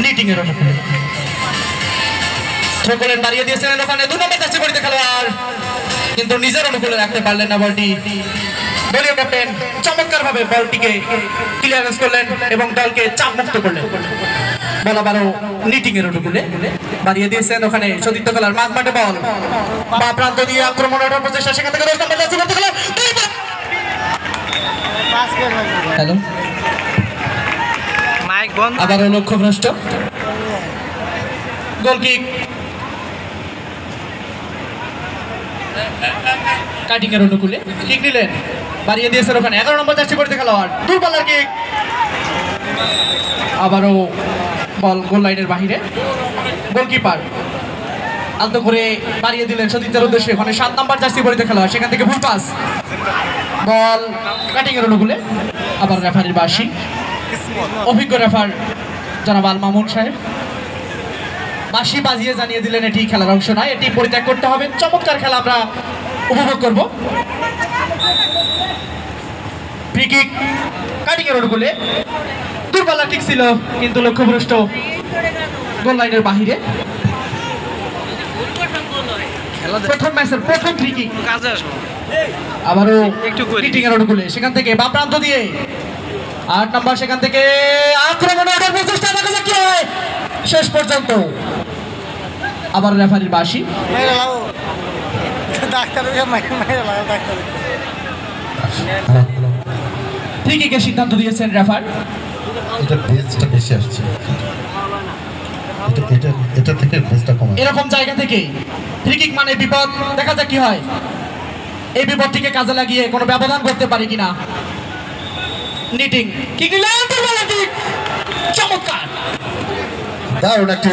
Knitting এর অনুকূলে throw করলেন, বাড়িয়ে দিয়েছিলেন ওখানে 2 নম্বর যাচ্ছে পরিতে খেলোয়াড়, কিন্তু নিজের অনুকূলে রাখতে পারলেন না বলটি। দলীয় ক্যাপ্টেন চমৎকার ভাবে বলটিকে ক্লিয়ারেন্স করলেন এবং দলকে চাপ মুক্ত করলেন। বল আবারও নিটিং এর অনুকূলে বাড়িয়ে দিয়েছেন ওখানে সতীর্থ খেলার মাঝ মাঠে বল বা প্রান্ত দিয়ে আক্রমণের প্রচেষ্টা, সেখান থেকে 10 নম্বর যাচ্ছে করতে খেলা। হ্যালো, মাইক বন্ধ। আবারও লক্ষ্যভ্রষ্ট। গোলকিক কাটিং এর অনুকূলে কিক নিলেন, বাড়িয়ে দিয়েছেন ওখানে 11 নম্বর যাচ্ছে পড়তে খেলোয়াড়, দূরপাল্লার কিক। আবারও বল গোল লাইনের বাহিরে, গোলকিপার আলতো করে বাড়িয়ে দিলেন সতীর্থের উদ্দেশ্যে, ওখানে 7 নম্বর জার্সি পরিতে খেলোয়াড়, সেখান থেকে ভুল পাস, বল কাটিং এর অনুকূলে। আবার রেফারির বাঁশি, অভিজ্ঞ রেফার জনাব আল মামুন সাহেব বাঁশি বাজিয়ে জানিয়ে দিলেন এটি খেলার অংশ নয়, এটি পরিত্যাগ করতে হবে। চমৎকার খেলা আমরা উপভোগ করব। ফ্রি কিক কাটিং এর অনুকূলে, দূরপাল্লার কিক ছিল কিন্তু লক্ষ্যভ্রষ্ট, গোল লাইনের বাহিরে। প্রথম ম্যাচের প্রথম ফ্রি কিক, কাজে আসবো আবারও একটু করি। কিটিং এর অনুকূলে, সেখান থেকে বাম প্রান্ত দিয়ে 8 নম্বর, সেখান থেকে আক্রমণের প্রচেষ্টা, দেখা যাক কি হয় শেষ পর্যন্ত। আবার রেফারির বাঁশি, ফ্রি কিকের সিদ্ধান্ত দিয়েছেন রেফার। এটা বেসটা বেশি আসছে, এটা থেকে বেসটা কম। এরকম জায়গা থেকে ফ্রি কিক মানে বিপদ, দেখা যাক কি হয়। এই বিপদটিকে কাজে লাগিয়ে কোনো ব্যবধান করতে পারি কিনা। নিটিং কিক নিলেন, চমৎকার দারুণ একটি